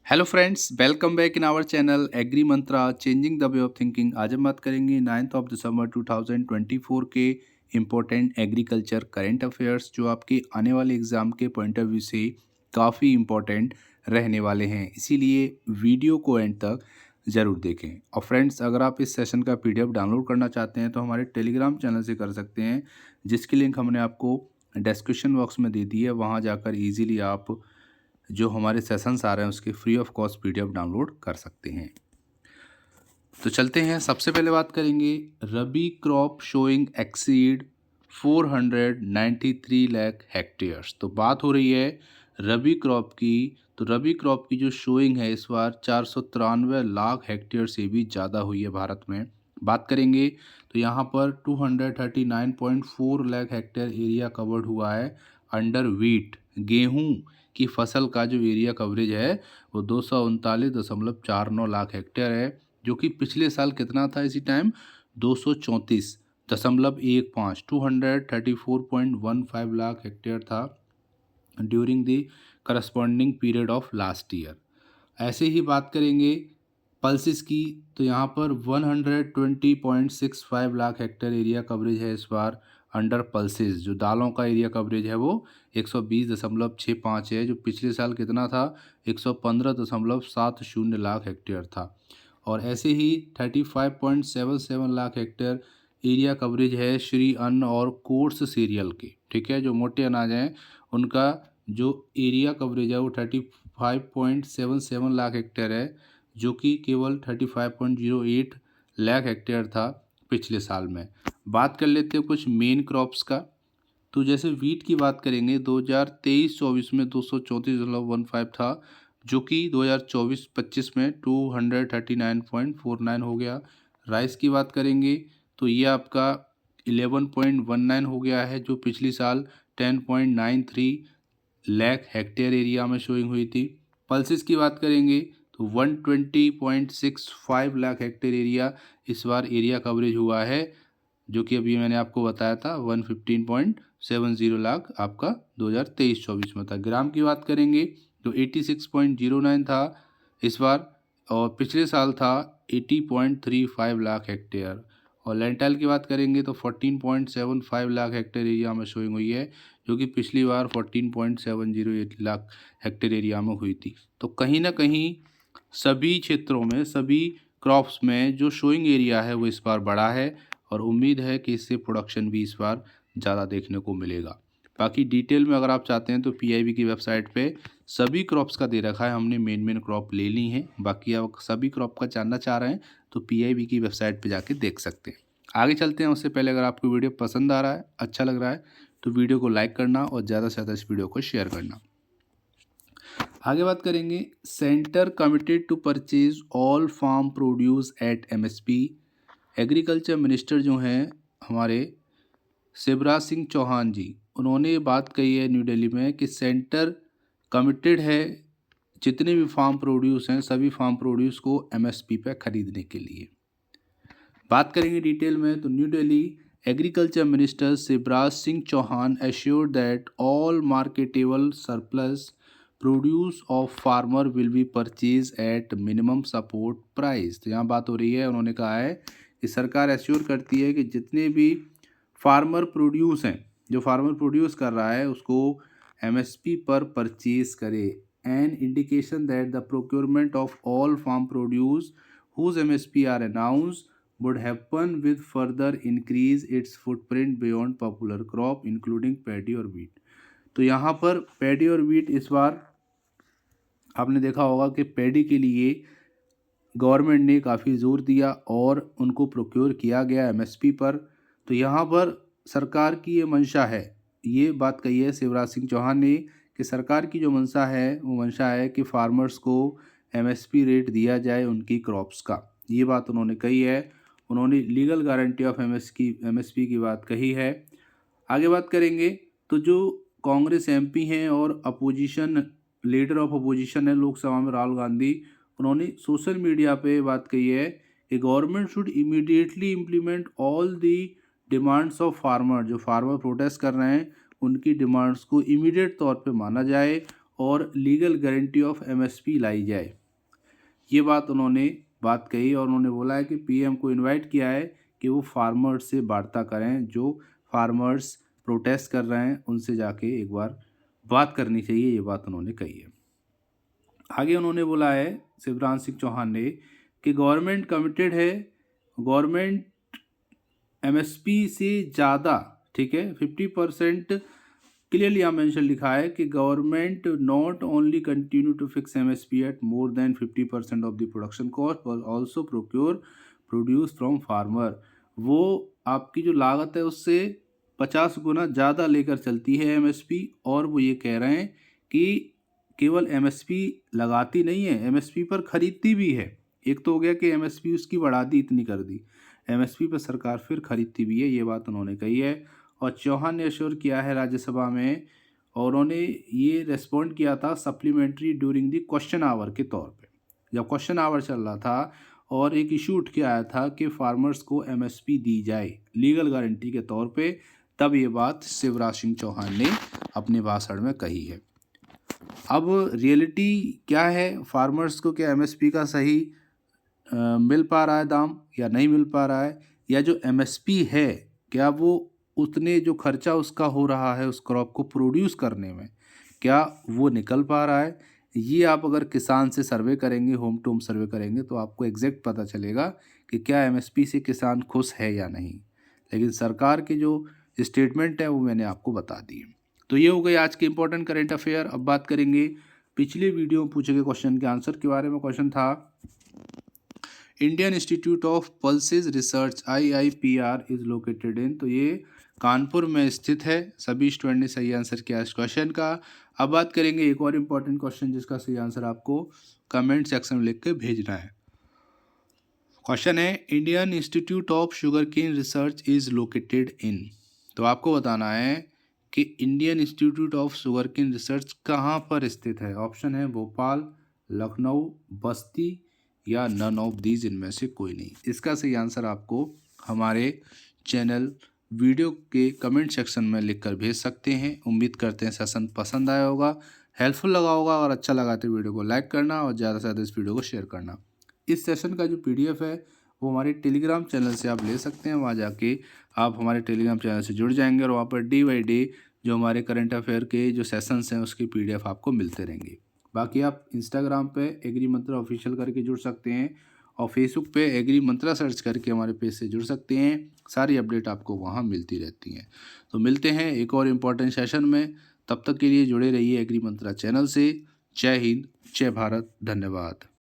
Hello friends, welcome back in our channel Agri Mantra changing the way of thinking. आज हम बात करेंगे 9 ऑफ दिसंबर 2024 के इम्पोर्टेंट एग्रीकल्चर करंट अफेयर्स जो आपके आने वाले एग्ज़ाम के पॉइंट ऑफ व्यू से काफ़ी इम्पोर्टेंट रहने वाले हैं। इसीलिए वीडियो को एंड तक ज़रूर देखें। और फ्रेंड्स, अगर आप इस सेशन का पीडीएफ डाउनलोड करना चाहते हैं तो हमारे टेलीग्राम चैनल से कर सकते हैं, जिसकी लिंक हमने आपको डिस्क्रिप्शन बॉक्स में दे दी है। वहाँ जाकर ईजिली आप जो हमारे सेशंस आ रहे हैं उसके free of cost PDF download कर सकते हैं। तो चलते हैं, सबसे पहले बात करेंगे rabi crop sowing exceed 493 lakh hectares. तो बात हो रही है रबी क्रॉप की। तो रबी क्रॉप की जो शोइंग है इस बार 493 लाख हेक्टेयर से भी ज़्यादा हुई है भारत में। बात करेंगे तो यहाँ पर 239.4 लाख हेक्टेयर एरिया कवर्ड हुआ है अंडर वीट। गेहूँ की फसल का जो एरिया कवरेज है वो 239.49 लाख हेक्टेयर है, जो कि पिछले साल कितना था इसी टाइम 234.15 234.15 लाख हेक्टेयर था during the corresponding period of last year. ऐसे ही बात करेंगे पल्सिस की, तो यहाँ पर 120.65 लाख हेक्टेयर एरिया कवरेज है इस बार अंडर पल्सिस। जो दालों का एरिया कवरेज है वो 120.65 है, जो पिछले साल कितना था 115.70 लाख हेक्टेयर था। और ऐसे ही 35.77 लाख हेक्टेयर एरिया कवरेज है श्री अन्न और कोर्स सीरियल के। ठीक है, जो मोटे अनाज हैं उनका जो एरिया कवरेज है वो 35.77 लाख हेक्टेयर है, जो कि केवल 35.08 लाख हेक्टेयर था पिछले साल में। बात कर लेते हैं कुछ मेन क्रॉप्स का। तो जैसे वीट की बात करेंगे 2023-24 में 234.15 था, जो कि 2024-25 में 239.49 हो गया। राइस की बात करेंगे तो ये आपका 11.19 हो गया है, जो पिछली साल 10.93 लाख हेक्टेयर एरिया में शोइंग हुई थी। पल्सिस की बात करेंगे तो 120.65 लाख हेक्टेयर एरिया इस बार एरिया कवरेज हुआ है, जो कि अभी मैंने आपको बताया था 115.70 लाख आपका 2023-24 में था। ग्राम की बात करेंगे तो 86.09 था इस बार, और पिछले साल था 80.35 लाख हेक्टेयर। और लेंटाइल की बात करेंगे तो 14.75 लाख हेक्टेयर एरिया में शोइंग हुई है, जो कि पिछली बार 14.708 लाख हेक्टेयर एरिया में हुई थी। तो कहीं ना कहीं सभी क्षेत्रों में, सभी क्रॉप्स में जो शोइंग एरिया है वो इस बार बढ़ा है, और उम्मीद है कि इससे प्रोडक्शन भी इस बार ज़्यादा देखने को मिलेगा। बाकी डिटेल में अगर आप चाहते हैं तो पीआईबी की वेबसाइट पे सभी क्रॉप्स का दे रखा है, हमने मेन क्रॉप ले ली हैं। बाकी आप सभी क्रॉप का जानना चाह रहे हैं तो पीआईबी की वेबसाइट पे जाके देख सकते हैं। आगे चलते हैं, उससे पहले अगर आपको वीडियो पसंद आ रहा है, अच्छा लग रहा है, तो वीडियो को लाइक करना और ज़्यादा से ज़्यादा इस वीडियो को शेयर करना। आगे बात करेंगे centre committed to purchase all farm produce at MSP. Agriculture minister जो हैं हमारे शिवराज सिंह चौहान जी, उन्होंने ये बात कही है न्यू दिल्ली में कि सेंटर कमिटेड है जितने भी फार्म प्रोड्यूस हैं सभी फार्म प्रोड्यूस को एमएसपी पे खरीदने के लिए। बात करेंगे डिटेल में तो New Delhi agriculture minister Shivraj Singh Chouhan assured that all marketable surplus produce of farmer will be purchase at minimum support price. तो यहाँ बात हो रही है, उन्होंने कहा है कि सरकार एश्योर करती है कि जितने भी फार्मर प्रोड्यूस हैं, जो फार्मर प्रोड्यूस कर रहा है उसको एमएसपी पर परचेज करे। An indication that the procurement of all farm produce whose MSP are announced would happen with further increase its footprint beyond popular crop including paddy और wheat। तो यहाँ पर पैडी और वीट इस बार आपने देखा होगा कि पैडी के लिए गवर्नमेंट ने काफ़ी ज़ोर दिया और उनको प्रोक्योर किया गया एमएसपी पर। तो यहाँ पर सरकार की ये मंशा है, ये बात कही है शिवराज सिंह चौहान ने कि सरकार की जो मंशा है वो मंशा है कि फार्मर्स को एमएसपी रेट दिया जाए उनकी क्रॉप्स का। ये बात उन्होंने कही है। उन्होंने लीगल गारंटी ऑफ एमएसपी की बात कही है। आगे बात करेंगे तो जो कांग्रेस एमपी हैं और अपोजिशन लीडर ऑफ अपोजिशन है लोकसभा में राहुल गांधी, उन्होंने सोशल मीडिया पे बात कही है कि government should immediately implement all the demands of farmer. जो फार्मर प्रोटेस्ट कर रहे हैं उनकी डिमांड्स को इमीडिएट तौर पे माना जाए और लीगल गारंटी ऑफ एमएसपी लाई जाए। ये बात कही और उन्होंने बोला है कि पीएम को इनवाइट किया है कि वो फार्मर्स से वार्ता करें, जो फार्मर्स प्रोटेस्ट कर रहे हैं उनसे जाके एक बार बात करनी चाहिए, ये बात उन्होंने कही है। आगे उन्होंने बोला है शिवराज सिंह चौहान ने कि गवर्नमेंट कमिटेड है, गवर्नमेंट एमएसपी से ज़्यादा, ठीक है, 50% क्लियरली यहाँ मेंशन लिखा है कि government not only continue to fix MSP at more than 50% of the production cost but also produce from farmer. वो आपकी जो लागत है उससे 50 गुना ज़्यादा लेकर चलती है एमएसपी, और वो ये कह रहे हैं कि केवल एमएसपी लगाती नहीं है, एमएसपी पर खरीदती भी है। एक तो हो गया कि एमएसपी उसकी बढ़ा दी, इतनी कर दी, एमएसपी पर सरकार फिर खरीदती भी है, ये बात उन्होंने कही है। और चौहान ने अश्योर किया है राज्यसभा में, और उन्होंने ये रेस्पॉन्ड किया था supplementary during the question hour के तौर पे, जब क्वेश्चन आवर चल रहा था और एक इशू उठ के आया था कि फार्मर्स को एमएसपी दी जाए लीगल गारंटी के तौर पे, तब ये बात शिवराज सिंह चौहान ने अपने भाषण में कही है। अब रियलिटी क्या है, फार्मर्स को क्या एमएसपी का सही मिल पा रहा है दाम या नहीं मिल पा रहा है, या जो एमएसपी है क्या वो उतने जो खर्चा उसका हो रहा है उस क्रॉप को प्रोड्यूस करने में, क्या वो निकल पा रहा है। ये आप अगर किसान से सर्वे करेंगे, होम टू होम सर्वे करेंगे, तो आपको एग्जैक्ट पता चलेगा कि क्या एमएसपी से किसान खुश है या नहीं। लेकिन सरकार की जो स्टेटमेंट है वो मैंने आपको बता दी है। तो ये हो गई आज के इंपॉर्टेंट करेंट अफेयर। अब बात करेंगे पिछले वीडियो में पूछे गए क्वेश्चन के आंसर के बारे में। क्वेश्चन था Indian Institute of pulses research IIPR is located in, तो ये कानपुर में स्थित है। सभी स्टूडेंट ने सही आंसर किया इस क्वेश्चन का। अब बात करेंगे एक और इम्पॉर्टेंट क्वेश्चन जिसका सही आंसर आपको कमेंट सेक्शन में लिख के भेजना है। क्वेश्चन है Indian Institute of Sugarcane Research is located in, तो आपको बताना है कि Indian Institute of Sugarcane Research कहाँ पर स्थित है। ऑप्शन है भोपाल, लखनऊ, बस्ती या नन ऑफ दीज, इनमें से कोई नहीं। इसका सही आंसर आपको हमारे चैनल वीडियो के कमेंट सेक्शन में लिखकर भेज सकते हैं। उम्मीद करते हैं सेशन पसंद आया होगा, हेल्पफुल लगा होगा, और अच्छा लगा तो वीडियो को लाइक करना और ज़्यादा से ज़्यादा इस वीडियो को शेयर करना। इस सेशन का जो PDF है वो हमारे टेलीग्राम चैनल से आप ले सकते हैं। वहाँ जाके आप हमारे टेलीग्राम चैनल से जुड़ जाएंगे और वहाँ पर डे बाई डे जो हमारे करंट अफेयर के जो सेशंस हैं उसकी PDF आपको मिलते रहेंगे। बाकी आप इंस्टाग्राम पे एग्री मंत्रा ऑफिशियल करके जुड़ सकते हैं और फेसबुक पे एग्री मंत्रा सर्च करके हमारे पेज से जुड़ सकते हैं। सारी अपडेट आपको वहाँ मिलती रहती हैं। तो मिलते हैं एक और इम्पॉर्टेंट सेशन में, तब तक के लिए जुड़े रहिए एग्री मंत्रा चैनल से। जय हिंद, जय भारत, धन्यवाद।